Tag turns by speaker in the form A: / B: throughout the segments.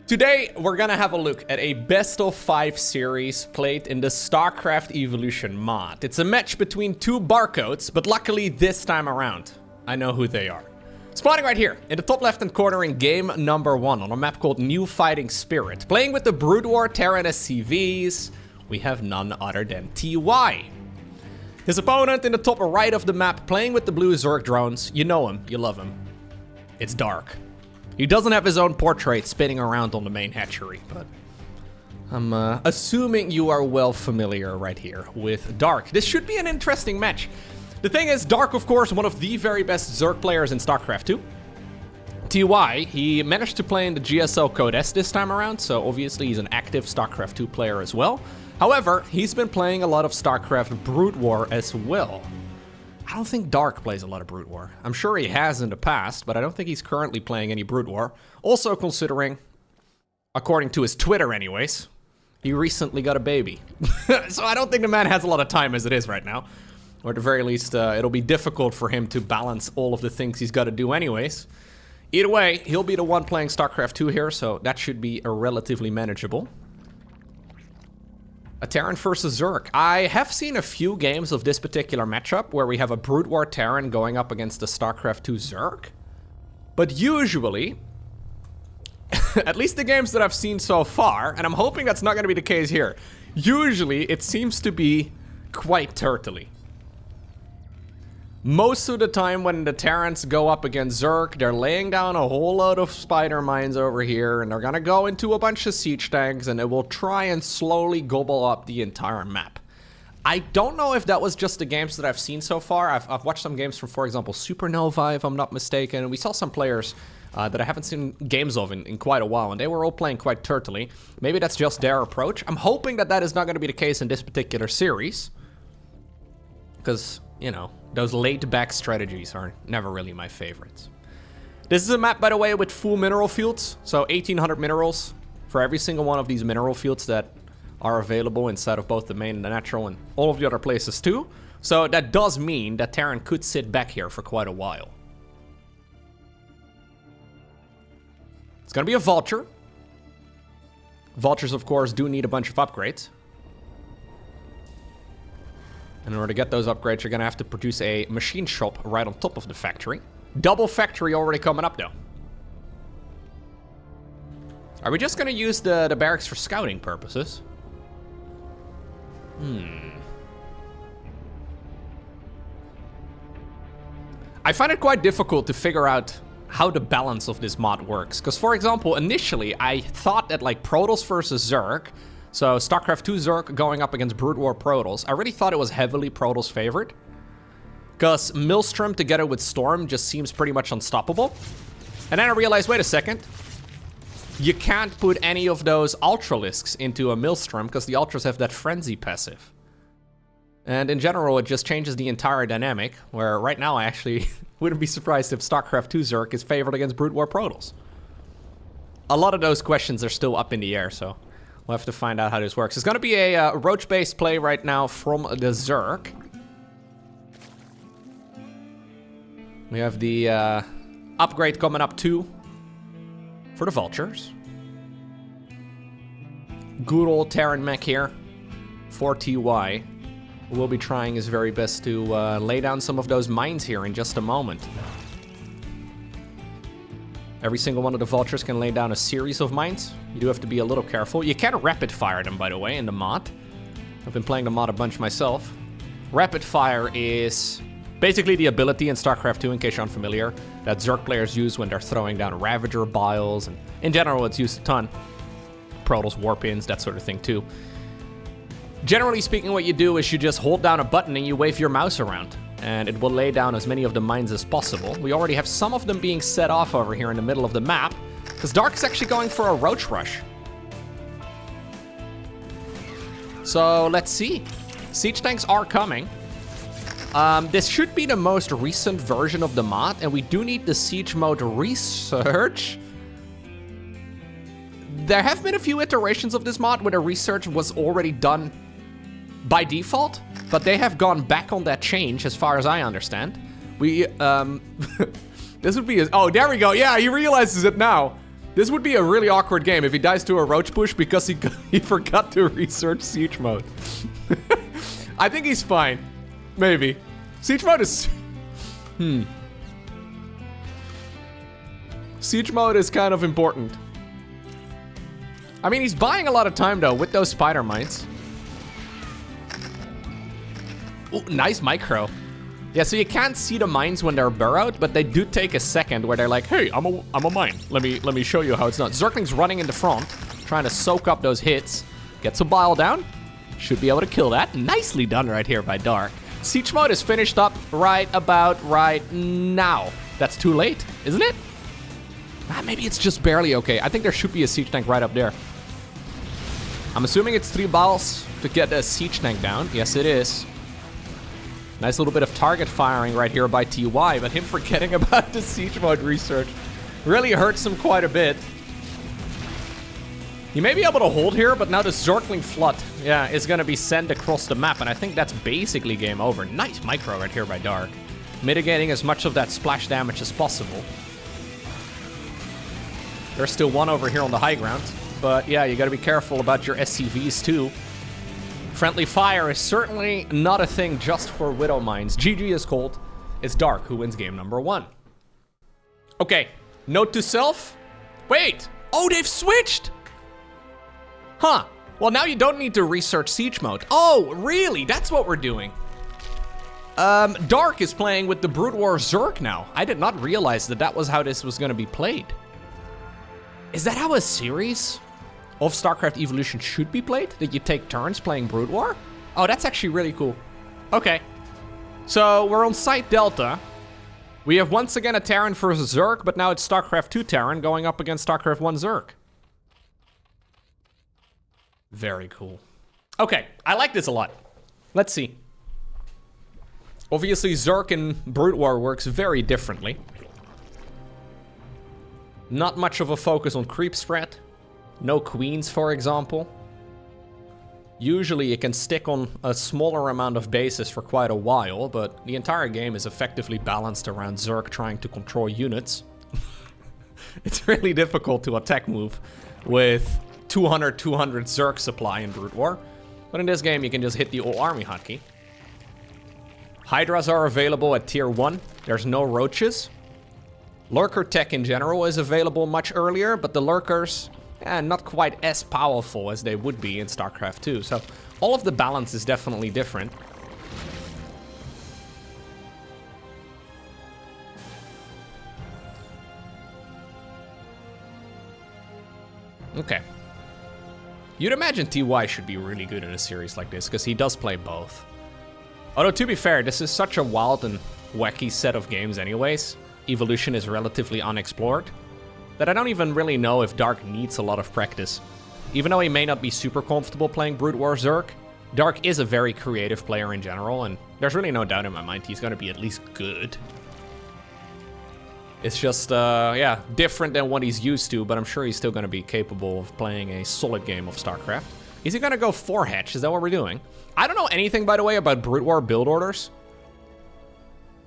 A: Today, we're gonna have a look at a best of 5 series played in the StarCraft Evolution Mod. It's a match between two barcodes, but luckily this time around, I know who they are. Spawning right here, in the top left-hand corner in game number 1 on a map called New Fighting Spirit. Playing with the Brood War Terran SCVs, we have none other than TY. His opponent in the top right of the map, playing with the blue Zerg drones. You know him, you love him. It's Dark. He doesn't have his own portrait spinning around on the main hatchery, but I'm assuming you are well familiar right here with Dark. This should be an interesting match. The thing is, Dark, of course, one of the very best Zerg players in StarCraft 2. TY, he managed to play in the GSL Code S this time around, so obviously he's an active StarCraft 2 player as well. However, he's been playing a lot of StarCraft Brood War as well. I don't think Dark plays a lot of Brood War. I'm sure he has in the past, but I don't think he's currently playing any Brood War. Also considering, according to his Twitter anyways, he recently got a baby. So I don't think the man has a lot of time as it is right now. Or at the very least, it'll be difficult for him to balance all of the things he's got to do anyways. Either way, he'll be the one playing StarCraft 2 here, so that should be relatively manageable. A Terran versus Zerg. I have seen a few games of this particular matchup where we have a Brood War Terran going up against the StarCraft 2 Zerg. But usually, at least the games that I've seen so far, and I'm hoping that's not going to be the case here, usually it seems to be quite turtly. Most of the time when the Terrans go up against Zerg, they're laying down a whole load of spider mines over here, and they're gonna go into a bunch of siege tanks, and it will try and slowly gobble up the entire map. I don't know if that was just the games that I've seen so far. I've watched some games from, for example, Supernova, if I'm not mistaken, and we saw some players that I haven't seen games of in quite a while, and they were all playing quite turtly. Maybe that's just their approach. I'm hoping that that is not gonna be the case in this particular series, because, you know, those laid-back strategies are never really my favorites. This is a map, by the way, with full mineral fields. So 1,800 minerals for every single one of these mineral fields that are available inside of both the main and the natural and all of the other places too. So that does mean that Terran could sit back here for quite a while. It's gonna be a Vulture. Vultures, of course, do need a bunch of upgrades. In order to get those upgrades, you're going to have to produce a machine shop right on top of the factory. Double factory already coming up, though. Are we just going to use the barracks for scouting purposes? I find it quite difficult to figure out how the balance of this mod works. Because, for example, initially, I thought that, like, Protoss versus Zerg... So, StarCraft 2 Zerg going up against Brood War Protoss. I really thought it was heavily Protoss favored. Because Maelstrom together with Storm just seems pretty much unstoppable. And then I realized, wait a second. You can't put any of those Ultralisks into a Maelstrom because the Ultras have that Frenzy passive. And in general, it just changes the entire dynamic. Where right now I actually wouldn't be surprised if StarCraft 2 Zerg is favored against Brood War Protoss. A lot of those questions are still up in the air, so... we'll have to find out how this works. It's going to be a roach-based play right now from the Zerg. We have the upgrade coming up too for the Vultures. Good old Terran mech here for TY. We'll be trying his very best to lay down some of those mines here in just a moment. Every single one of the Vultures can lay down a series of mines. You do have to be a little careful. You can rapid fire them, by the way, in the mod. I've been playing the mod a bunch myself. Rapid fire is basically the ability in StarCraft 2, in case you're unfamiliar, that Zerg players use when they're throwing down Ravager biles, and in general, it's used a ton. Protoss warpins, that sort of thing, too. Generally speaking, what you do is you just hold down a button and you wave your mouse around, and it will lay down as many of the mines as possible. We already have some of them being set off over here in the middle of the map, because Dark is actually going for a roach rush. So let's see. Siege tanks are coming. This should be the most recent version of the mod, and we do need the siege mode research. There have been a few iterations of this mod where the research was already done by default, but they have gone back on that change as far as I understand. We, this would be, oh, there we go. Yeah, he realizes it now. This would be a really awkward game if he dies to a roach push because he forgot to research siege mode. I think he's fine. Maybe. Siege mode is... Siege mode is kind of important. I mean, he's buying a lot of time, though, with those spider mines. Ooh, nice micro. Yeah, so you can't see the mines when they're burrowed, but they do take a second where they're like, hey, I'm a mine. Let me show you how it's done. Zergling's running in the front, trying to soak up those hits. Gets a bile down. Should be able to kill that. Nicely done right here by Dark. Siege mode is finished up right now. That's too late, isn't it? Maybe it's just barely okay. I think there should be a siege tank right up there. I'm assuming it's 3 biles to get a siege tank down. Yes, it is. Nice little bit of target firing right here by TY, but him forgetting about the siege mode research really hurts him quite a bit. He may be able to hold here, but now the Zergling flood, yeah, is gonna be sent across the map, and I think that's basically game over. Nice micro right here by Dark. Mitigating as much of that splash damage as possible. There's still one over here on the high ground, but yeah, you gotta be careful about your SCVs too. Friendly fire is certainly not a thing just for Widow Mines. GG is cold. It's Dark who wins game number 1. Okay, note to self. Wait, oh, they've switched. Huh, well now you don't need to research siege mode. Oh, really, that's what we're doing. Dark is playing with the Brood War Zerg now. I did not realize that was how this was gonna be played. Is that how a series of StarCraft Evolution should be played? That you take turns playing Brood War? Oh, that's actually really cool. Okay. So, we're on Site Delta. We have once again a Terran versus Zerg, but now it's StarCraft 2 Terran going up against StarCraft 1 Zerg. Very cool. Okay, I like this a lot. Let's see. Obviously, Zerg and Brood War works very differently. Not much of a focus on creep spread. No queens, for example. Usually you can stick on a smaller amount of bases for quite a while, but the entire game is effectively balanced around Zerg trying to control units. It's really difficult to attack move with 200 Zerg supply in Brood War. But in this game you can just hit the whole army hotkey. Hydras are available at tier 1. There's no roaches. Lurker tech in general is available much earlier, but the lurkers, not quite as powerful as they would be in StarCraft 2. So all of the balance is definitely different. Okay. You'd imagine TY should be really good in a series like this, because he does play both. Although, to be fair, this is such a wild and wacky set of games anyways. Evolution is relatively unexplored, that I don't even really know if Dark needs a lot of practice. Even though he may not be super comfortable playing Brood War Zerg, Dark is a very creative player in general, and there's really no doubt in my mind he's going to be at least good. It's just, yeah, different than what he's used to, but I'm sure he's still going to be capable of playing a solid game of StarCraft. Is he going to go 4-hatch? Is that what we're doing? I don't know anything, by the way, about Brood War build orders.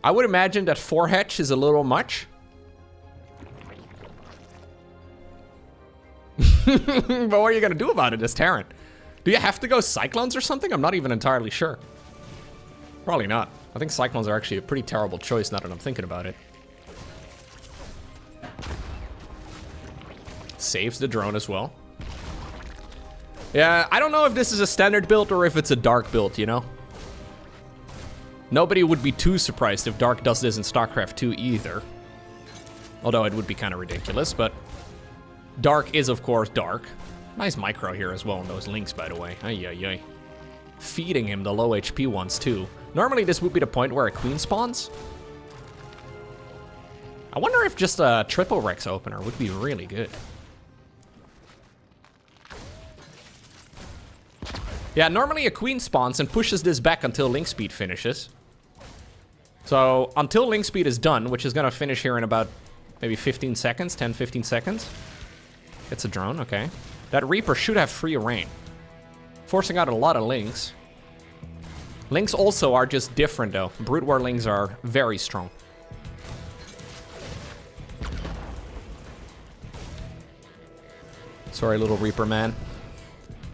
A: I would imagine that 4-hatch is a little much. But what are you gonna do about it as Terran? Do you have to go Cyclones or something? I'm not even entirely sure. Probably not. I think Cyclones are actually a pretty terrible choice now that I'm thinking about it. Saves the drone as well. Yeah, I don't know if this is a standard build or if it's a Dark build, you know? Nobody would be too surprised if Dark does this in StarCraft 2 either. Although it would be kind of ridiculous, but Dark is, of course, Dark. Nice micro here as well on those links, by the way. Ay. Feeding him the low HP ones, too. Normally, this would be the point where a queen spawns. I wonder if just a triple Rex opener would be really good. Yeah, normally a queen spawns and pushes this back until link speed finishes. So, until link speed is done, which is gonna finish here in about maybe 15 seconds, 10-15 seconds. It's a drone, okay. That Reaper should have free reign, forcing out a lot of links. Links also are just different though. Brood War links are very strong. Sorry, little Reaper man.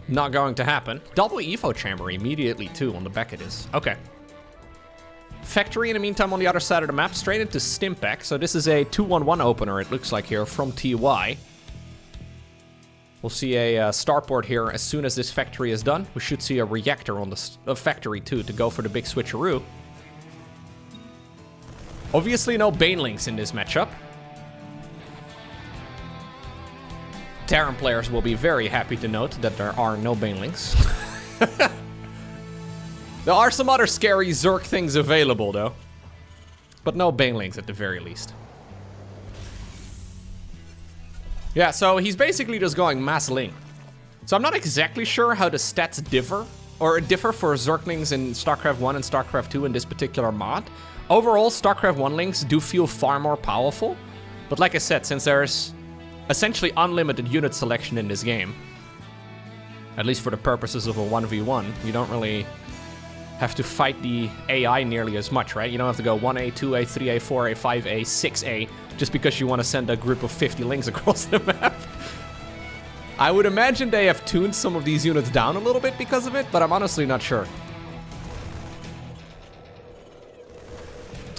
A: Not going to happen. Double Evo chamber immediately, too, on the back of this. Okay. Factory, in the meantime, on the other side of the map, straight into Stimpak. So this is a 2-1-1 opener, it looks like here, from TY. We'll see a starport here as soon as this factory is done. We should see a reactor on the factory, too, to go for the big switcheroo. Obviously, no Banelings in this matchup. Terran players will be very happy to note that there are no Banelings. There are some other scary Zerg things available, though. But no Banelings at the very least. Yeah, so he's basically just going mass Ling. So I'm not exactly sure how the stats differ, or differ for Zerglings in StarCraft 1 and StarCraft 2 in this particular mod. Overall, StarCraft 1 Lings do feel far more powerful. But like I said, since there's essentially unlimited unit selection in this game, at least for the purposes of a 1v1, you don't really have to fight the AI nearly as much, right? You don't have to go 1A, 2A, 3A, 4A, 5A, 6A, just because you want to send a group of 50 Lings across the map. I would imagine they have tuned some of these units down a little bit because of it, but I'm honestly not sure.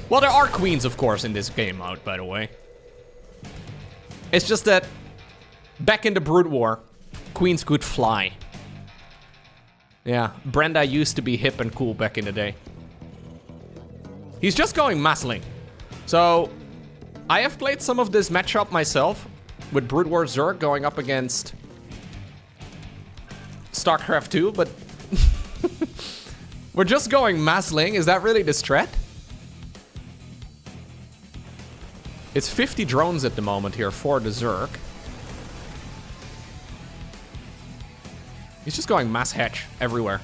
A: Well, there are queens, of course, in this game mode, by the way. It's just that back in the Brood War, queens could fly. Yeah, Brenda used to be hip and cool back in the day. He's just going mass Ling. So, I have played some of this matchup myself with Brood War Zerg going up against StarCraft 2, but we're just going mass Ling. Is that really the strat? It's 50 drones at the moment here for the Zerg. He's just going mass hatch everywhere.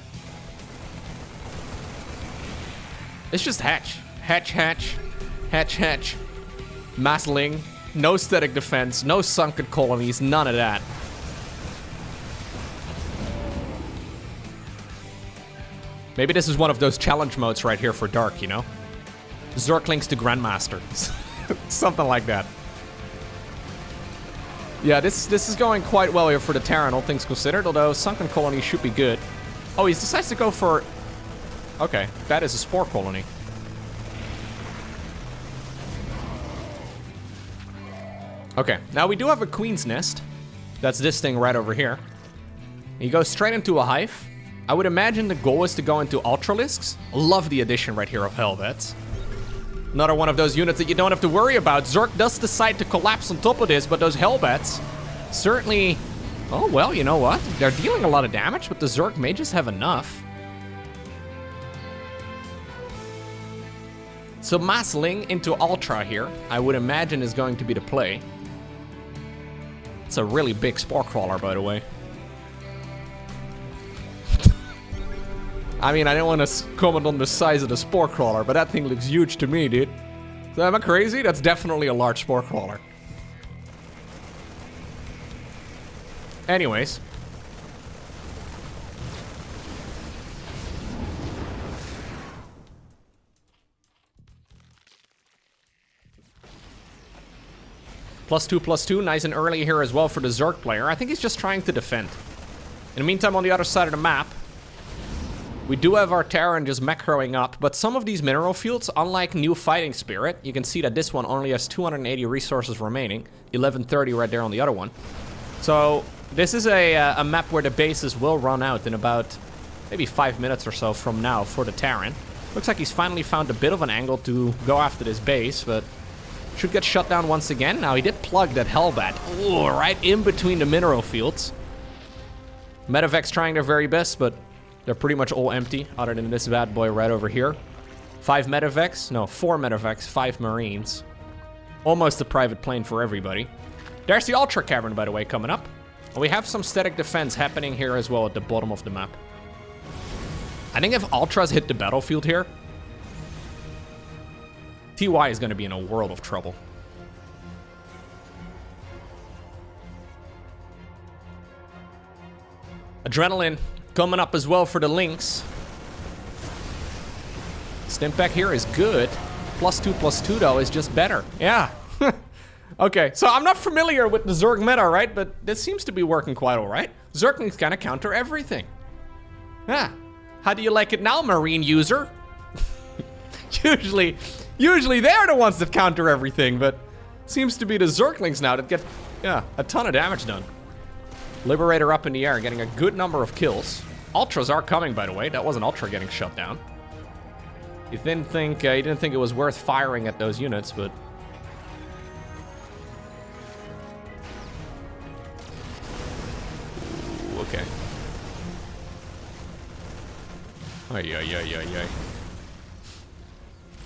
A: It's just hatch. Hatch, hatch. Hatch, hatch. Mass Ling. No static defense. No sunken colonies. None of that. Maybe this is one of those challenge modes right here for Dark, you know? Zerglings to Grandmaster. Something like that. Yeah, this is going quite well here for the Terran, all things considered, although Sunken Colony should be good. Oh, he decides to go for... Okay, that is a Spore Colony. Okay, now we do have a Queen's Nest. That's this thing right over here. He goes straight into a Hive. I would imagine the goal is to go into Ultralisks. Love the addition right here of Hellbats. Another one of those units that you don't have to worry about. Zerg does decide to collapse on top of this, but those Hellbats certainly... Oh, well, you know what? They're dealing a lot of damage, but the Zerg may just have enough. So Mass Ling into Ultra here, I would imagine is going to be the play. It's a really big Spore Crawler, by the way. I mean, I didn't want to comment on the size of the Spore Crawler, but that thing looks huge to me, dude. So am I crazy? That's definitely a large Spore Crawler. Anyways. +2/+2, nice and early here as well for the Zerg player. I think he's just trying to defend. In the meantime, on the other side of the map, we do have our Terran just macroing up, but some of these mineral fields, unlike New Fighting Spirit, you can see that this one only has 280 resources remaining, 1130 right there on the other one. So this is a map where the bases will run out in about maybe 5 minutes or so from now for the Terran. Looks like he's finally found a bit of an angle to go after this base, but should get shut down once again. Now he did plug that Hellbat, ooh, right in between the mineral fields. Medevacs trying their very best, but they're pretty much all empty, other than this bad boy right over here. 5 medevacs, no, 4 medevacs, 5 marines. Almost a private plane for everybody. There's the Ultra Cavern, by the way, coming up. And we have some static defense happening here as well at the bottom of the map. I think if Ultras hit the battlefield here, TY is going to be in a world of trouble. Adrenaline coming up as well for the Lynx. Stimpak here is good. +2/+2 though is just better. Yeah. Okay, so I'm not familiar with the Zerg meta, right? But this seems to be working quite all right. Zerglings kind of counter everything. Yeah. How do you like it now, Marine user? Usually they're the ones that counter everything, but seems to be the Zerglings now that get, yeah, a ton of damage done. Liberator up in the air, getting a good number of kills. Ultras are coming, by the way. That was an Ultra getting shut down. You didn't think it was worth firing at those units, but ooh, okay. Ay.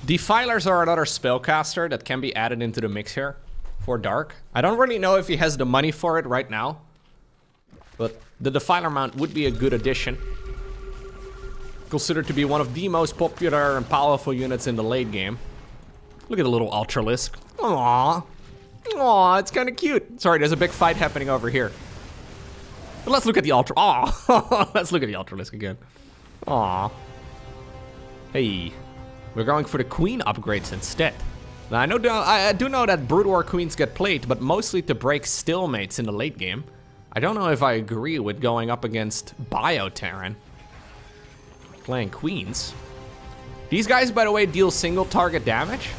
A: Defilers are another spellcaster that can be added into the mix here for Dark. I don't really know if he has the money for it right now, but the Defiler mount would be a good addition. Considered to be one of the most popular and powerful units in the late game. Look at the little Ultralisk. Aww. Aww, it's kind of cute. Sorry, there's a big fight happening over here. But let's look at the Ultra. Aww. Let's look at the Ultralisk again. Aww. Hey. We're going for the Queen upgrades instead. Now, I do know that Brood War Queens get played, but mostly to break stalemates in the late game. I don't know if I agree with going up against Bio-Terran. Playing Queens. These guys, by the way, deal single target damage.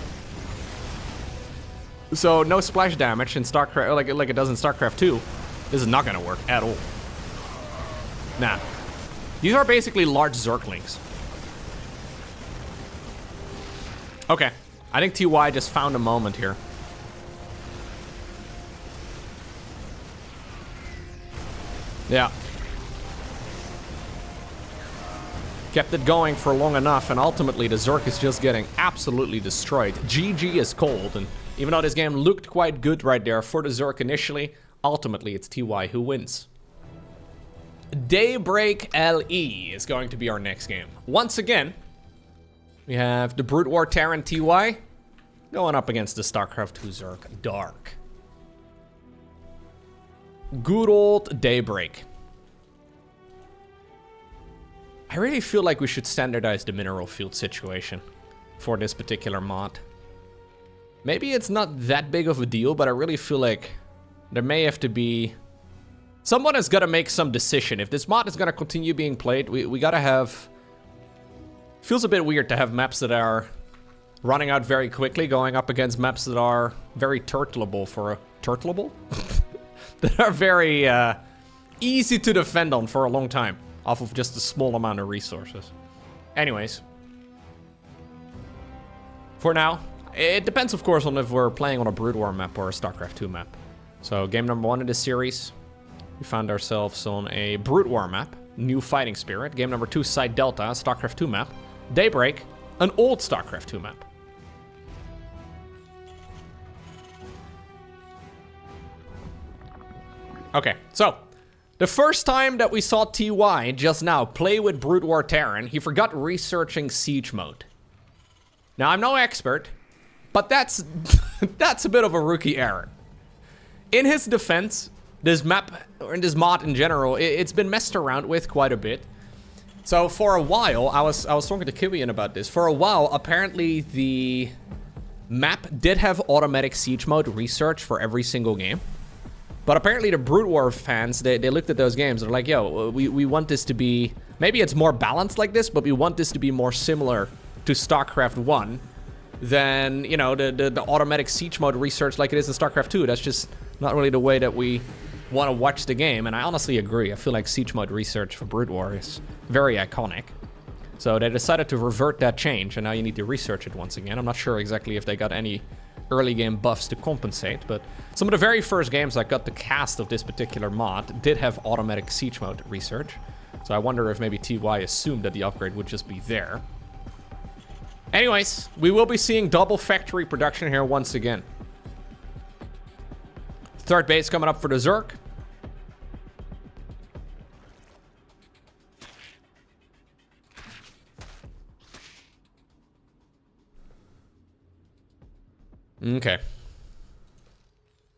A: So no splash damage in StarCraft, like it does in StarCraft 2. This is not gonna work at all. Nah. These are basically large Zerglings. Okay. I think TY just found a moment here. Yeah. Kept it going for long enough, and ultimately the Zerg is just getting absolutely destroyed. GG is cold, and even though this game looked quite good right there for the Zerg initially, ultimately it's TY who wins. Daybreak LE is going to be our next game. Once again, we have the Brood War Terran TY going up against the StarCraft 2 Zerg Dark. Good old Daybreak. I really feel like we should standardize the mineral field situation for this particular mod. Maybe it's not that big of a deal, but I really feel like there may have to be... Someone has got to make some decision. If this mod is going to continue being played, we got to have... Feels a bit weird to have maps that are running out very quickly, going up against maps that are very turtleable for a... Turtleable? That are very easy to defend on for a long time, off of just a small amount of resources. Anyways. For now, it depends, of course, on if we're playing on a Brood War map or a StarCraft 2 map. So, game number 1 in this series, we found ourselves on a Brood War map, New Fighting Spirit. Game number 2, Side Delta, StarCraft 2 map. Daybreak, an old StarCraft 2 map. Okay, so, the first time that we saw TY just now play with Brood War Terran, he forgot researching Siege Mode. Now, I'm no expert, but that's that's a bit of a rookie error. In his defense, this map, or in this mod in general, it's been messed around with quite a bit. So for a while, I was talking to Kijkwijzer about this. For a while, apparently the map did have automatic Siege Mode research for every single game. But apparently the Brood War fans, they looked at those games, they're like, yo, we want this to be, maybe it's more balanced like this, but we want this to be more similar to StarCraft 1 than, you know, the automatic Siege Mode research like it is in StarCraft 2. That's just not really the way that we want to watch the game, and I honestly agree. I feel like Siege Mode research for Brood War is very iconic. So they decided to revert that change, and now you need to research it once again. I'm not sure exactly if they got any early game buffs to compensate, but some of the very first games that got the cast of this particular mod did have automatic Siege Mode research. So I wonder if maybe TY assumed that the upgrade would just be there. Anyways, we will be seeing double factory production here once again. Third base coming up for the Zerg. Okay.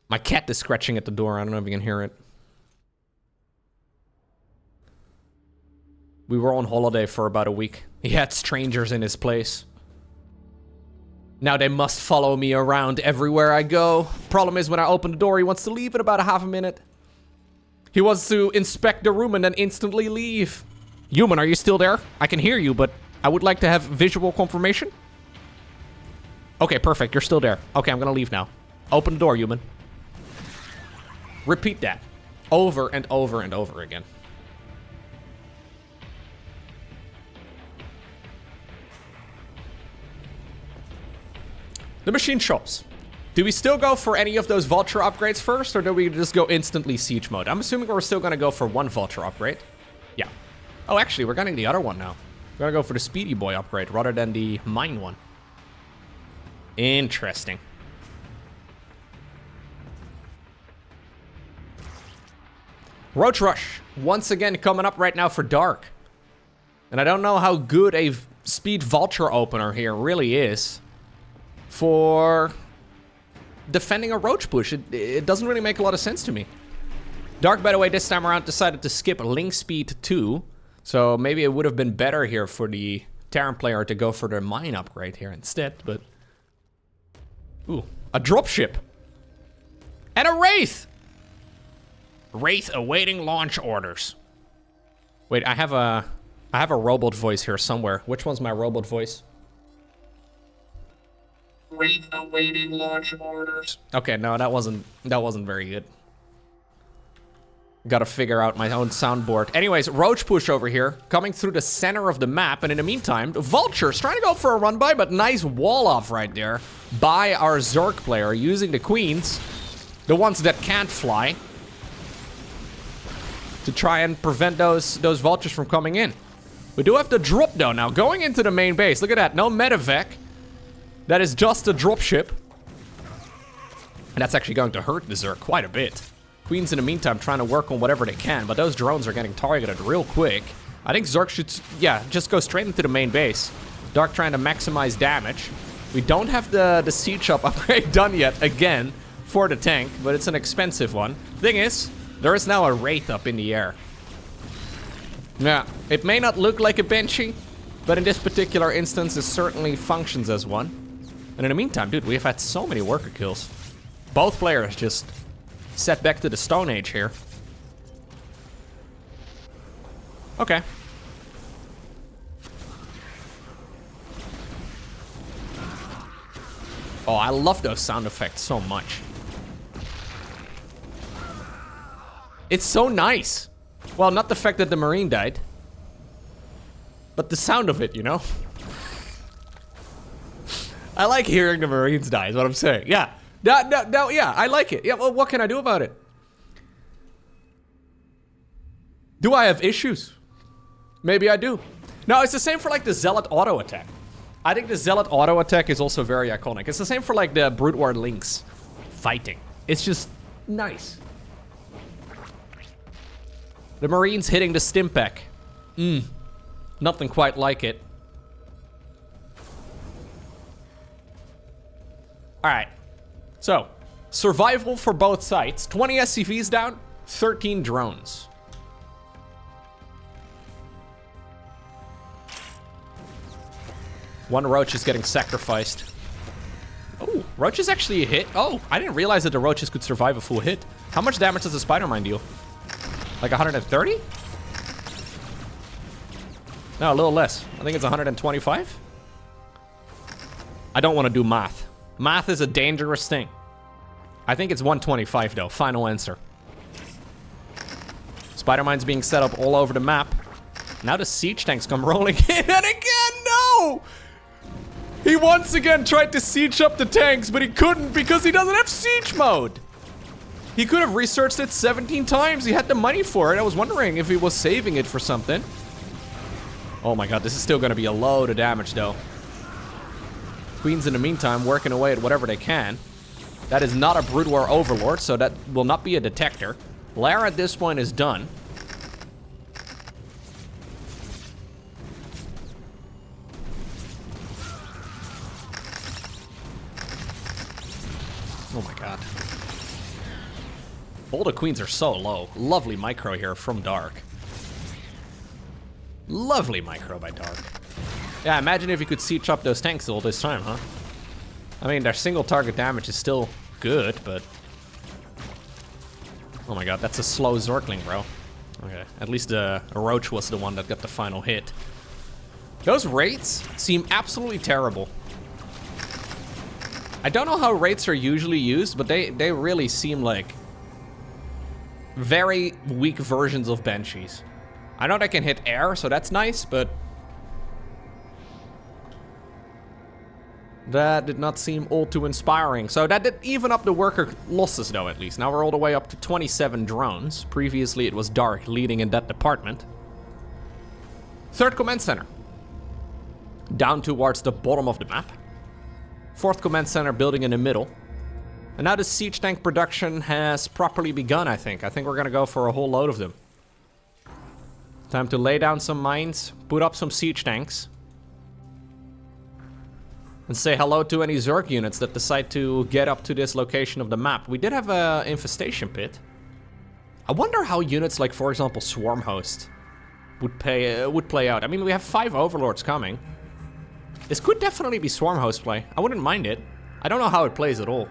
A: My cat is scratching at the door. I don't know if you can hear it. We were on holiday for about a week. He had strangers in his place. Now they must follow me around everywhere I go. Problem is, when I open the door, he wants to leave in about a half a minute. He wants to inspect the room and then instantly leave. Human, are you still there? I can hear you, but I would like to have visual confirmation. Okay, perfect. You're still there. Okay, I'm gonna leave now. Open the door, human. Repeat that over and over and over again. The machine shops. Do we still go for any of those vulture upgrades first, or do we just go instantly siege mode? I'm assuming we're still gonna go for one vulture upgrade. Yeah. Oh, actually, we're getting the other one now. We're gonna go for the speedy boy upgrade rather than the mine one. Interesting. Roach Rush, once again coming up right now for Dark. And I don't know how good a speed vulture opener here really is for defending a roach push. It doesn't really make a lot of sense to me. Dark, by the way, this time around decided to skip link speed 2. So maybe it would have been better here for the Terran player to go for their mine upgrade here instead, but... Ooh, a dropship. And a Wraith! Wraith awaiting launch orders. Wait, I have a robot voice here somewhere. Which one's my robot voice?
B: Wraith awaiting launch orders.
A: Okay, no, that wasn't very good. Gotta figure out my own soundboard. Anyways, roach push over here, coming through the center of the map, and in the meantime, the vultures trying to go for a run by, but nice wall off right there by our Zerg player using the queens, the ones that can't fly, to try and prevent those vultures from coming in. We do have the drop though now, going into the main base. Look at that, no medevac. That is just a dropship. And that's actually going to hurt the Zerg quite a bit. Queens in the meantime trying to work on whatever they can, but those drones are getting targeted real quick. I think Zerg should, yeah, just go straight into the main base. Dark trying to maximize damage. We don't have the siege up upgrade done yet, again, for the tank, but it's an expensive one. Thing is, there is now a Wraith up in the air. Yeah, it may not look like a Banshee, but in this particular instance, it certainly functions as one. And in the meantime, dude, we have had so many worker kills. Both players just set back to the Stone Age here. Okay. Oh, I love those sound effects so much. It's so nice. Well, not the fact that the Marine died, but the sound of it, you know? I like hearing the Marines die, is what I'm saying. Yeah. No, yeah, I like it. Yeah, well, what can I do about it? Do I have issues? Maybe I do. No, it's the same for like the Zealot auto attack. I think the Zealot auto attack is also very iconic. It's the same for like the Brood War Lynx fighting. It's just nice. The Marines hitting the Stimpak. Nothing quite like it. Alright. So, survival for both sides. 20 SCVs down, 13 drones. One Roach is getting sacrificed. Oh, Roach is actually a hit. Oh, I didn't realize that the Roaches could survive a full hit. How much damage does the Spider Mine deal? Like 130? No, a little less. I think it's 125. I don't want to do math. Math is a dangerous thing. I think it's 125 though, final answer. Spider Mine's being set up all over the map. Now the siege tanks come rolling in, and again, no! He once again tried to siege up the tanks, but he couldn't because he doesn't have siege mode. He could have researched it 17 times. He had the money for it. I was wondering if he was saving it for something. Oh my god, this is still gonna be a load of damage though. Queens in the meantime working away at whatever they can. That is not a Brood War Overlord, so that will not be a detector. Lara at this point is done. Oh my god. All the queens are so low. Lovely micro here from Dark. Lovely micro by Dark. Yeah, imagine if you could siege up those tanks all this time, huh? I mean, their single target damage is still good, but... Oh my god, that's a slow Zergling, bro. Okay, at least a Roach was the one that got the final hit. Those rates seem absolutely terrible. I don't know how rates are usually used, but they really seem like very weak versions of Banshees. I know they can hit air, so that's nice, but that did not seem all too inspiring. So that did even up the worker losses, though, at least. Now we're all the way up to 27 drones. Previously, it was Dark leading in that department. Third command center. Down towards the bottom of the map. Fourth command center building in the middle. And now the siege tank production has properly begun, I think. I think we're gonna go for a whole load of them. Time to lay down some mines, put up some siege tanks. And say hello to any Zerg units that decide to get up to this location of the map. We did have an infestation pit. I wonder how units like, for example, Swarm Host would play out. I mean, we have 5 Overlords coming. This could definitely be Swarm Host play. I wouldn't mind it. I don't know how it plays at all.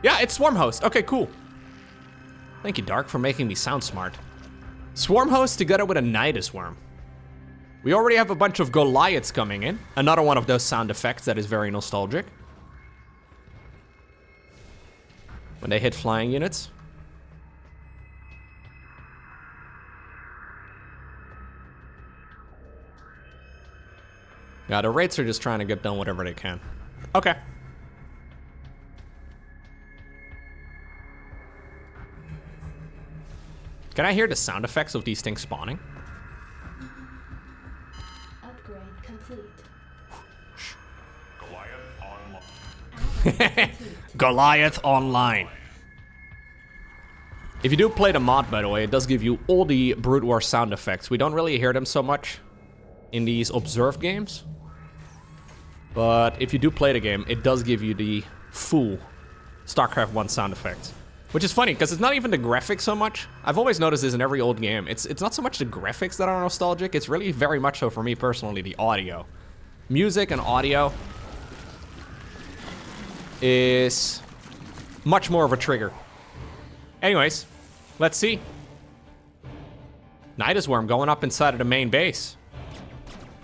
A: Yeah, it's Swarm Host. Okay, cool. Thank you, Dark, for making me sound smart. Swarm Host together with a Nidus Worm. We already have a bunch of Goliaths coming in. Another one of those sound effects that is very nostalgic. When they hit flying units. Yeah, the rates are just trying to get done whatever they can. Okay. Can I hear the sound effects of these things spawning?
C: Upgrade complete.
B: Goliath online.
A: Goliath online. If you do play the mod, by the way, it does give you all the Brood War sound effects. We don't really hear them so much in these observed games. But if you do play the game, it does give you the full StarCraft 1 sound effects. Which is funny, because it's not even the graphics so much. I've always noticed this in every old game. It's not so much the graphics that are nostalgic, it's really very much so for me personally, the audio. Music and audio is much more of a trigger. Anyways, let's see. Nidus Worm going up inside of the main base.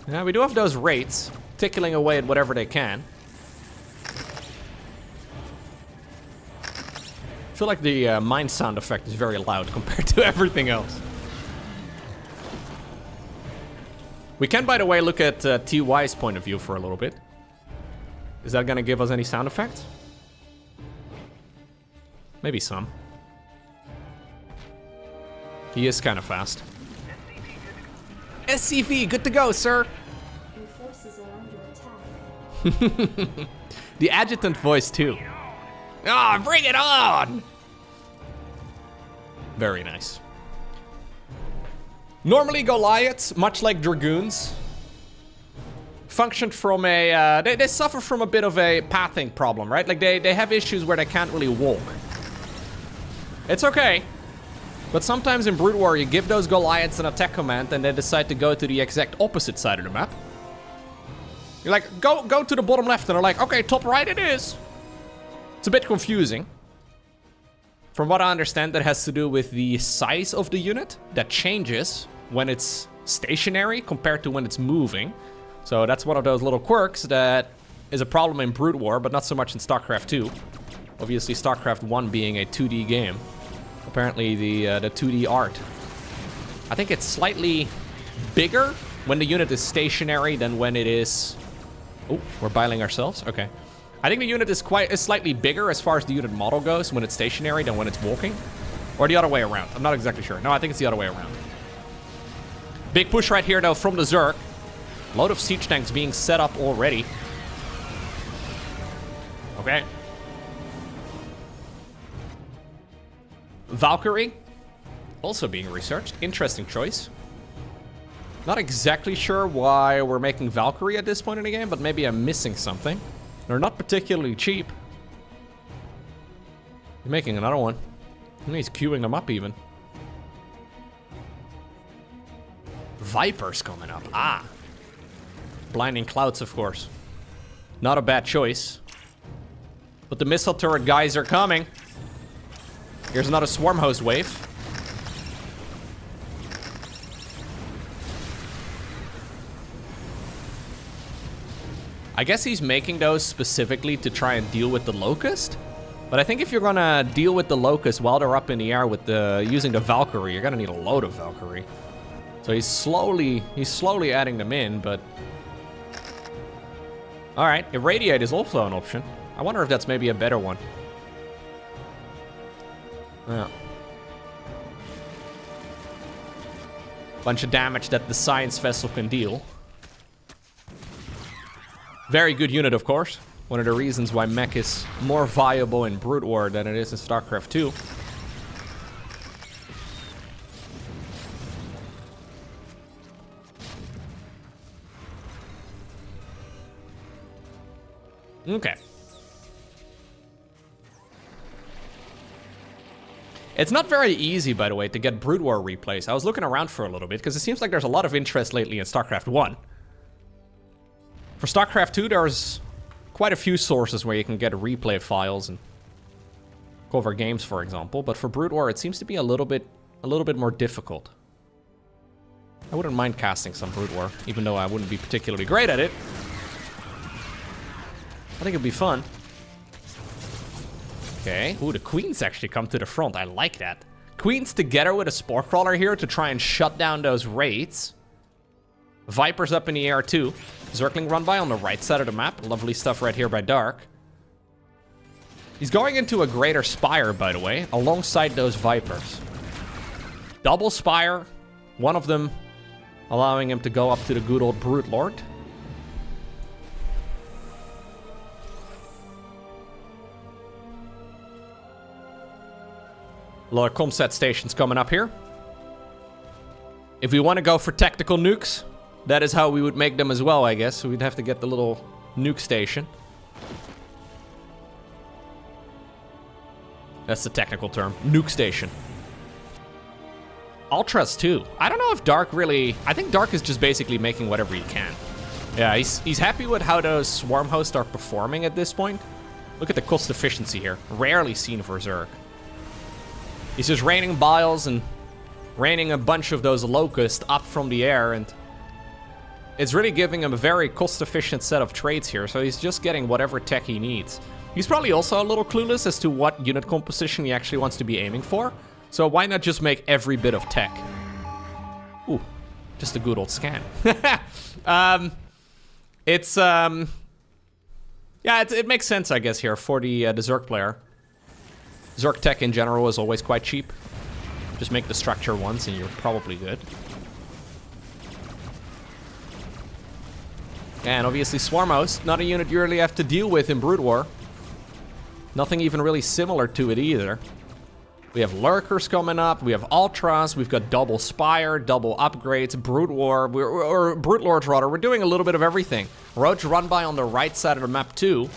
A: Yeah, we do have those rates tickling away at whatever they can. I feel like the mine sound effect is very loud compared to everything else. We can, by the way, look at TY's point of view for a little bit. Is that gonna give us any sound effects? Maybe some. He is kind of fast. SCV, good to go, sir.
C: Your forces are under attack.
A: The adjutant voice too. Ah, oh, bring it on! Very nice. Normally Goliaths, much like Dragoons, function from a, they suffer from a bit of a pathing problem, right? Like they have issues where they can't really walk. It's okay. But sometimes in Brood War, you give those Goliaths an attack command and they decide to go to the exact opposite side of the map. You're like, go to the bottom left, and they're like, okay, top right it is. It's a bit confusing. From what I understand, that has to do with the size of the unit that changes when it's stationary compared to when it's moving. So that's one of those little quirks that is a problem in Brood War, but not so much in StarCraft 2. Obviously, StarCraft 1 being a 2D game. Apparently, the 2D art. I think it's slightly bigger when the unit is stationary than when it is... Oh, we're biling ourselves? Okay. I think the unit is slightly bigger as far as the unit model goes when it's stationary than when it's walking. Or the other way around. I'm not exactly sure. No, I think it's the other way around. Big push right here, though, from the Zerg. A load of siege tanks being set up already. Okay. Valkyrie. Also being researched. Interesting choice. Not exactly sure why we're making Valkyrie at this point in the game, but maybe I'm missing something. They're not particularly cheap. He's making another one. And he's queuing them up even. Vipers coming up. Ah. Blinding Clouds, of course. Not a bad choice. But the missile turret guys are coming. Here's another swarm host wave. I guess he's making those specifically to try and deal with the Locust. But I think if you're gonna deal with the Locust while they're up in the air with using the Valkyrie, you're gonna need a load of Valkyrie. So he's slowly adding them in, but... Alright, Irradiate is also an option. I wonder if that's maybe a better one. Yeah. Bunch of damage that the science vessel can deal. Very good unit, of course. One of the reasons why mech is more viable in Brood War than it is in StarCraft 2. Okay. It's not very easy, by the way, to get Brood War replays. I was looking around for a little bit, because it seems like there's a lot of interest lately in StarCraft 1. For StarCraft 2, there's quite a few sources where you can get replay files and cover games, for example. But for Brood War, it seems to be a little bit more difficult. I wouldn't mind casting some Brood War, even though I wouldn't be particularly great at it. I think it'd be fun. Okay. Ooh, the Queens actually come to the front. I like that. Queens together with a Spore Crawler here to try and shut down those raids. Vipers up in the air too. Zergling run by on the right side of the map. Lovely stuff right here by Dark. He's going into a Greater Spire, by the way, alongside those Vipers. Double Spire. One of them allowing him to go up to the good old Brood Lord. A lot of ComSat stations coming up here. If we want to go for tactical nukes, that is how we would make them as well, I guess. So we'd have to get the little nuke station. That's the technical term. Nuke station. Ultras too. I don't know if Dark really... I think Dark is just basically making whatever he can. Yeah, he's happy with how those swarm hosts are performing at this point. Look at the cost efficiency here. Rarely seen for Zerg. He's just raining biles and raining a bunch of those locusts up from the air, and it's really giving him a very cost-efficient set of trades here, so he's just getting whatever tech he needs. He's probably also a little clueless as to what unit composition he actually wants to be aiming for, so why not just make every bit of tech? Ooh, just a good old scan. Yeah, it makes sense, I guess, here for the Zerg player. Zerg tech in general is always quite cheap. Just make the structure once and you're probably good. And obviously Swarm Host, not a unit you really have to deal with in Brood War. Nothing even really similar to it either. We have Lurkers coming up, we have Ultras, we've got double Spire, double upgrades, Brood War, or Brood Lords rather. We're doing a little bit of everything. Roach run by on the right side of the map too.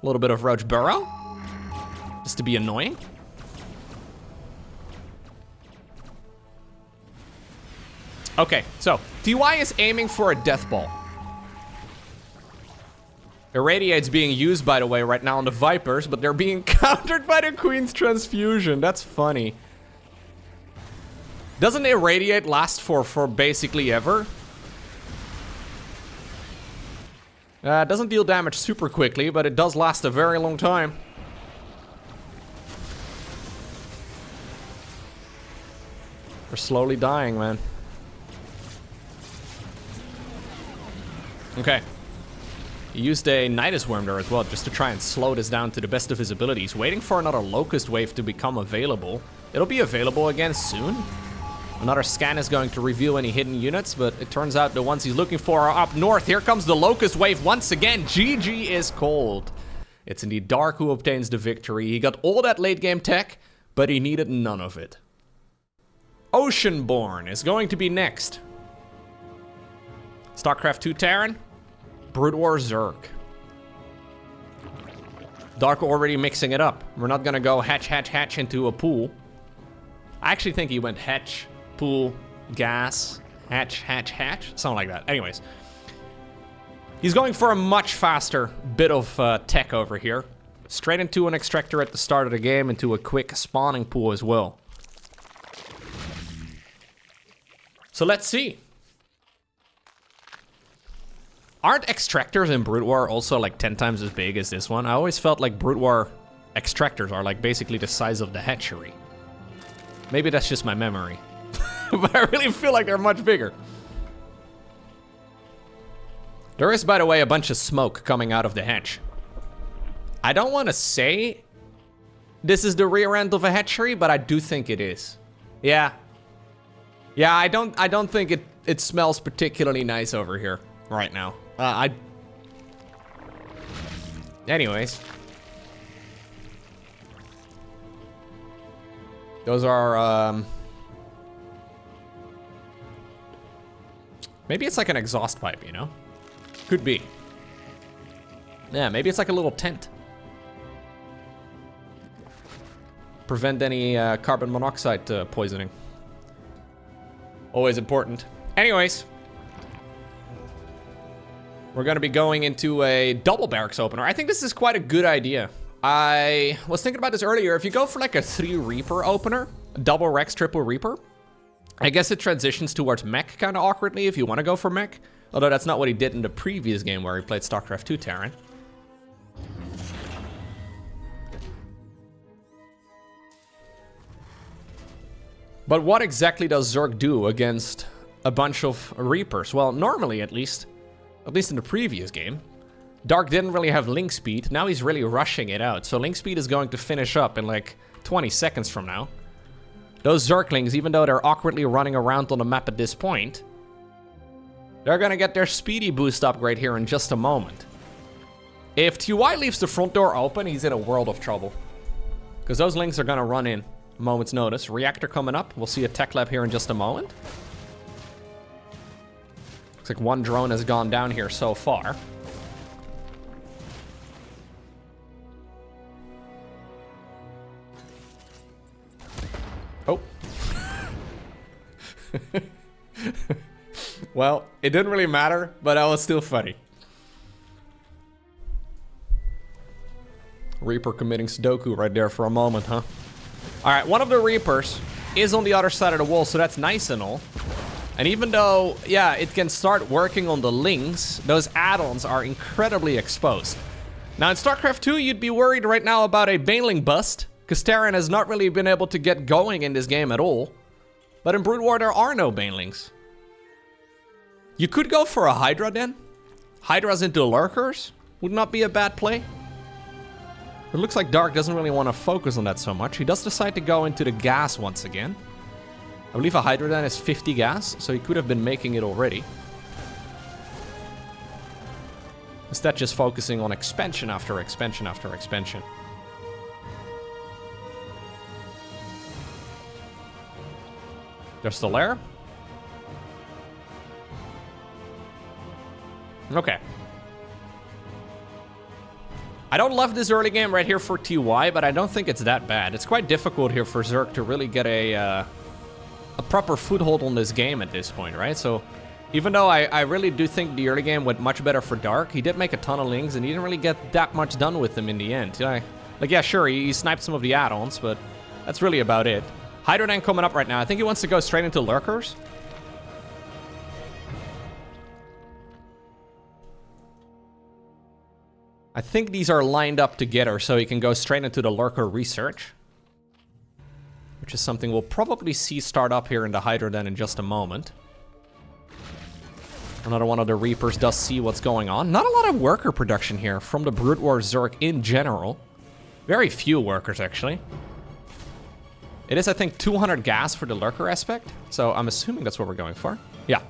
A: A little bit of Roach Burrow. Just to be annoying. Okay, so TY is aiming for a Death Ball. Irradiate's being used, by the way, right now on the Vipers, but they're being countered by the Queen's Transfusion. That's funny. Doesn't Irradiate last for basically ever? It doesn't deal damage super quickly, but it does last a very long time. We're slowly dying, man. Okay. He used a Nidus Worm there as well, just to try and slow this down to the best of his abilities. Waiting for another Locust Wave to become available. It'll be available again soon. Another scan is going to reveal any hidden units, but it turns out the ones he's looking for are up north. Here comes the Locust Wave once again. GG is cold. It's indeed Dark who obtains the victory. He got all that late game tech, but he needed none of it. Oceanborn is going to be next. StarCraft 2 Terran, Brood War Zerg. Dark already mixing it up. We're not gonna go hatch into a pool. I actually think he went hatch, pool, gas, hatch, something like that. Anyways. He's going for a much faster bit of tech over here. Straight into an extractor at the start of the game, into a quick spawning pool as well. So let's see. Aren't extractors in Brood War also like 10 times as big as this one? I always felt like Brood War extractors are like basically the size of the hatchery. Maybe that's just my memory. But I really feel like they're much bigger. There is, by the way, a bunch of smoke coming out of the hatch. I don't want to say this is the rear end of a hatchery, but I do think it is. Yeah. Yeah, I don't think it smells particularly nice over here right now. Anyways. Those are, maybe it's like an exhaust pipe, you know? Could be. Yeah, maybe it's like a little tent. Prevent any carbon monoxide poisoning. Always important. Anyways. We're gonna be going into a double barracks opener. I think this is quite a good idea. I was thinking about this earlier. If you go for like a 3 Reaper opener, double Rex, triple Reaper, I guess it transitions towards mech kind of awkwardly if you want to go for mech. Although that's not what he did in the previous game where he played StarCraft 2 Terran. But what exactly does Zerg do against a bunch of Reapers? Well, normally at least in the previous game, Dark didn't really have link speed. Now he's really rushing it out. So link speed is going to finish up in like 20 seconds from now. Those Zerglings, even though they're awkwardly running around on the map at this point, they're gonna get their speedy boost upgrade here in just a moment. If TY leaves the front door open, he's in a world of trouble. Because those links are gonna run in a moment's notice. Reactor coming up. We'll see a tech lab here in just a moment. Looks like one drone has gone down here so far. Oh. Well, it didn't really matter, but that was still funny. Reaper committing Sudoku right there for a moment, huh? All right, one of the Reapers is on the other side of the wall, so that's nice and all. And even though, yeah, it can start working on the links, those add-ons are incredibly exposed. Now in StarCraft 2, you'd be worried right now about a Baneling bust, because Terran has not really been able to get going in this game at all. But in Brood War, there are no Banelings. You could go for a Hydra then. Hydras into Lurkers would not be a bad play. It looks like Dark doesn't really want to focus on that so much. He does decide to go into the gas once again. I believe a Hydra then is 50 gas, so he could have been making it already. Instead, just focusing on expansion after expansion after expansion. There's the lair. Okay. I don't love this early game right here for TY, but I don't think it's that bad. It's quite difficult here for Zerg to really get a proper foothold on this game at this point, right? So even though I really do think the early game went much better for Dark, he did make a ton of lings and he didn't really get that much done with them in the end. Like, yeah, sure, he sniped some of the add-ons, but that's really about it. Hydrodan coming up right now. I think he wants to go straight into Lurkers. I think these are lined up together so he can go straight into the Lurker research. Which is something we'll probably see start up here in the Hydrodan in just a moment. Another one of the Reapers does see what's going on. Not a lot of worker production here from the Brood War Zerg in general. Very few workers, actually. It is, I think, 200 gas for the Lurker aspect. So I'm assuming that's what we're going for. Yeah.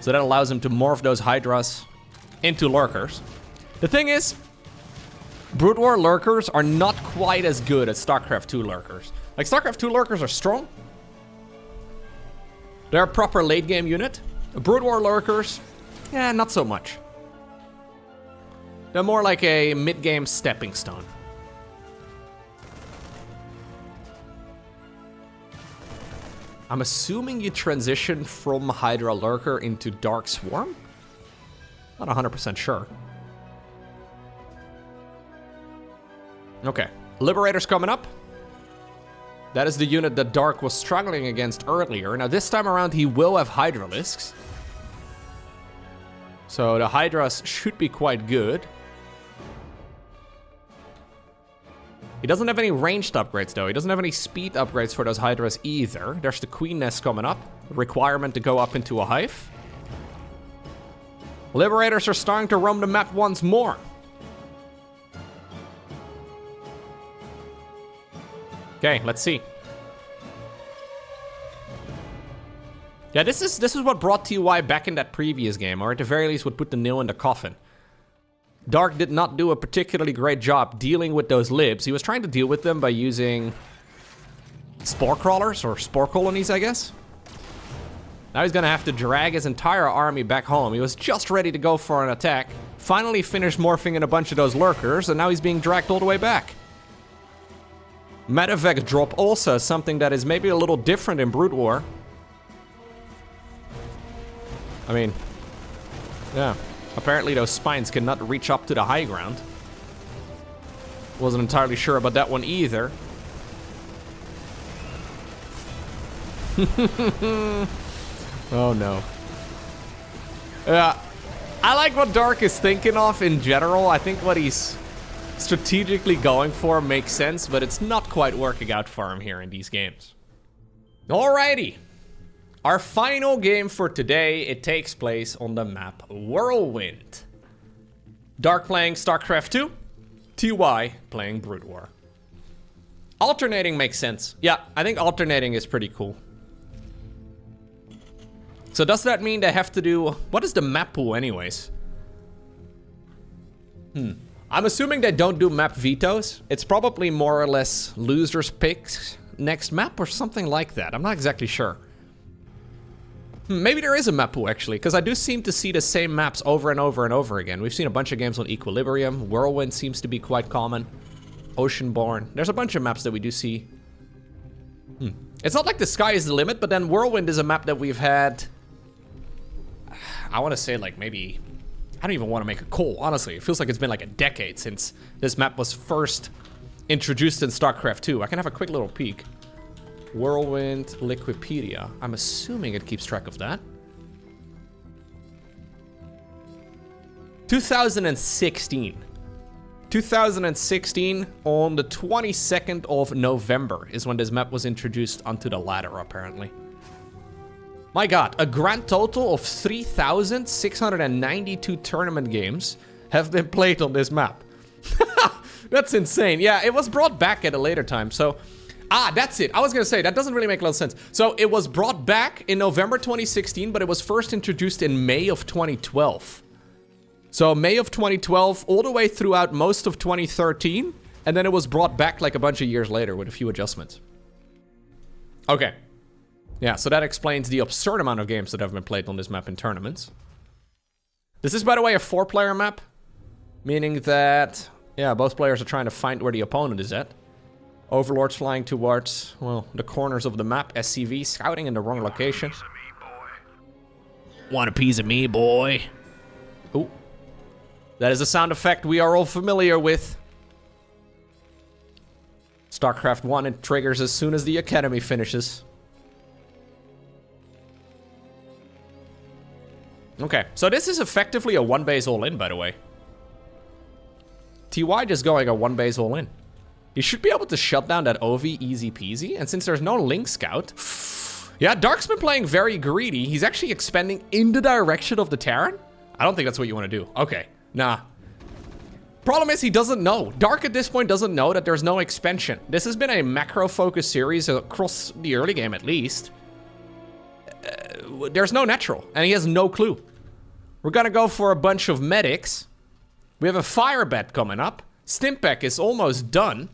A: So that allows him to morph those Hydras into Lurkers. The thing is, Brood War Lurkers are not quite as good as StarCraft 2 Lurkers. Like, StarCraft 2 Lurkers are strong. They're a proper late game unit. Brood War Lurkers, yeah, not so much. They're more like a mid-game stepping stone. I'm assuming you transition from Hydra Lurker into Dark Swarm? Not 100% sure. Okay, Liberator's coming up. That is the unit that Dark was struggling against earlier. Now this time around he will have Hydralisks. So the Hydras should be quite good. He doesn't have any ranged upgrades though. He doesn't have any speed upgrades for those Hydras either. There's the Queen Nest coming up. Requirement to go up into a hive. Liberators are starting to roam the map once more. Okay, let's see. Yeah, this is what brought TY back in that previous game, or at the very least would put the nail in the coffin. Dark did not do a particularly great job dealing with those libs. He was trying to deal with them by using spore crawlers, or spore colonies, I guess. Now he's gonna have to drag his entire army back home. He was just ready to go for an attack. Finally finished morphing in a bunch of those lurkers, and now he's being dragged all the way back. Medevac drop also something that is maybe a little different in Brood War. I mean, yeah. Apparently those spines cannot reach up to the high ground. Wasn't entirely sure about that one either. Oh no. Yeah, I like what Dark is thinking of in general. I think what he's strategically going for makes sense, but it's not quite working out for him here in these games. Alrighty. Our final game for today, it takes place on the map Whirlwind. Dark playing StarCraft 2, TY playing Brood War. Alternating makes sense. Yeah, I think alternating is pretty cool. So does that mean they have to do... What is the map pool anyways? I'm assuming they don't do map vetoes. It's probably more or less losers picks next map or something like that. I'm not exactly sure. Maybe there is a map pool actually, because I do seem to see the same maps over and over and over again. We've seen a bunch of games on Equilibrium. Whirlwind seems to be quite common. Oceanborn. There's a bunch of maps that we do see. It's not like the sky is the limit, but then Whirlwind is a map that we've had... I want to say like maybe... I don't even want to make a call, honestly. It feels like it's been like a decade since this map was first introduced in StarCraft 2. I can have a quick little peek. Whirlwind Liquipedia. I'm assuming it keeps track of that. 2016. 2016, on the 22nd of November is when this map was introduced onto the ladder, apparently. My god, a grand total of 3,692 tournament games have been played on this map. That's insane. Yeah, it was brought back at a later time, so... Ah, that's it. I was gonna say, that doesn't really make a lot of sense. So it was brought back in November 2016, but it was first introduced in May of 2012. So May of 2012, all the way throughout most of 2013, and then it was brought back like a bunch of years later with a few adjustments. Okay. Yeah, so that explains the absurd amount of games that have been played on this map in tournaments. This is, by the way, a 4-player map, meaning that, yeah, both players are trying to find where the opponent is at. Overlord's flying towards, well, the corners of the map. SCV scouting in the wrong location. Want a piece of me, boy? Ooh. That is a sound effect we are all familiar with. StarCraft 1, it triggers as soon as the academy finishes. Okay, so this is effectively a 1-base all-in, by the way. TY just going a 1-base all-in. You should be able to shut down that OV easy peasy, and since there's no Link Scout... Yeah, Dark's been playing very greedy. He's actually expanding in the direction of the Terran? I don't think that's what you want to do. Okay, nah. Problem is he doesn't know. Dark at this point doesn't know that there's no expansion. This has been a macro-focused series across the early game at least. There's no natural, and he has no clue. We're gonna go for a bunch of medics. We have a fire bet coming up. Stimpec is almost done.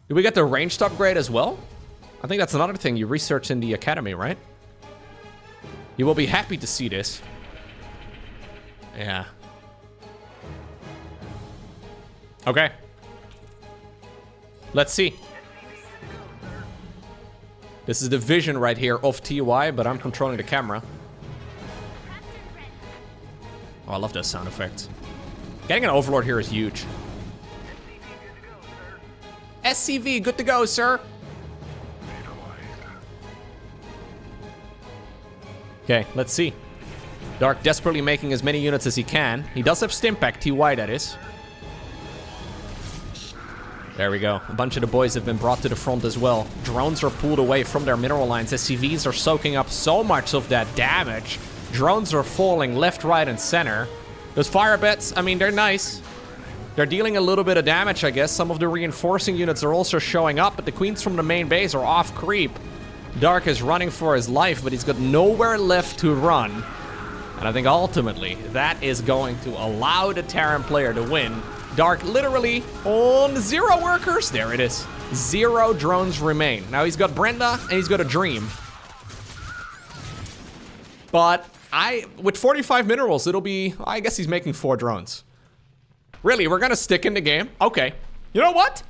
A: Did we get the ranged upgrade as well? I think that's another thing you research in the academy, right? You will be happy to see this. Yeah. Okay. Let's see. This is the vision right here of TY, but I'm controlling the camera. Oh, I love those sound effects. Getting an Overlord here is huge. SCV, good to go, sir. Okay, let's see. Dark desperately making as many units as he can. He does have Stimpack, TY that is. There we go. A bunch of the boys have been brought to the front as well. Drones are pulled away from their mineral lines. SCVs are soaking up so much of that damage. Drones are falling left, right, and center. Those fire bets, I mean, they're nice. They're dealing a little bit of damage, I guess. Some of the reinforcing units are also showing up, but the queens from the main base are off creep. Dark is running for his life, but he's got nowhere left to run. And I think ultimately, that is going to allow the Terran player to win. Dark literally on 0 workers. There it is. 0 drones remain. Now he's got Brenda and he's got a Dream. But with 45 minerals, it'll be, I guess he's making 4 drones. Really, we're gonna stick in the game? Okay. You know what?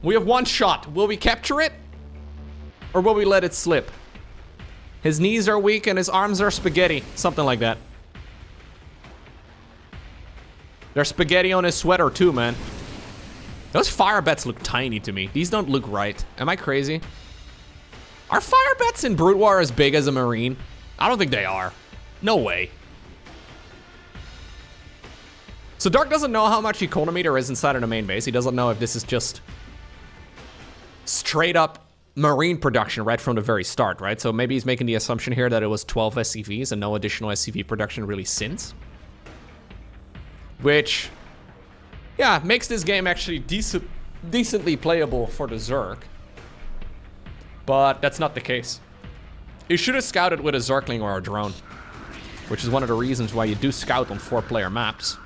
A: We have 1 shot. Will we capture it? Or will we let it slip? His knees are weak and his arms are spaghetti. Something like that. There's spaghetti on his sweater too, man. Those fire bets look tiny to me. These don't look right. Am I crazy? Are fire bets in Brood War as big as a Marine? I don't think they are. No way. So Dark doesn't know how much economy there is inside of the main base. He doesn't know if this is just straight up Marine production right from the very start, right? So maybe he's making the assumption here that it was 12 SCVs and no additional SCV production really since. Which, yeah, makes this game actually decently playable for the Zerg. But that's not the case. You should have scouted with a Zergling or a drone, which is one of the reasons why you do scout on 4-player maps.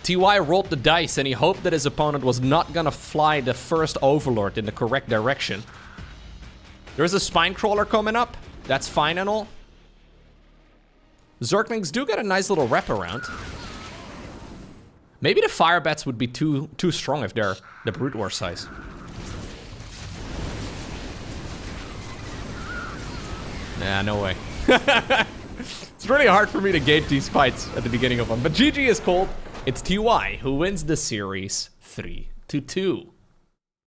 A: TY rolled the dice and he hoped that his opponent was not gonna fly the first Overlord in the correct direction. There's a Spine Crawler coming up. That's fine and all. Zerglings do get a nice little wraparound. Maybe the fire bats would be too strong if they're the Brood War size. Nah, no way. It's really hard for me to gauge these fights at the beginning of them. But GG is cold. It's TY who wins the series 3-2.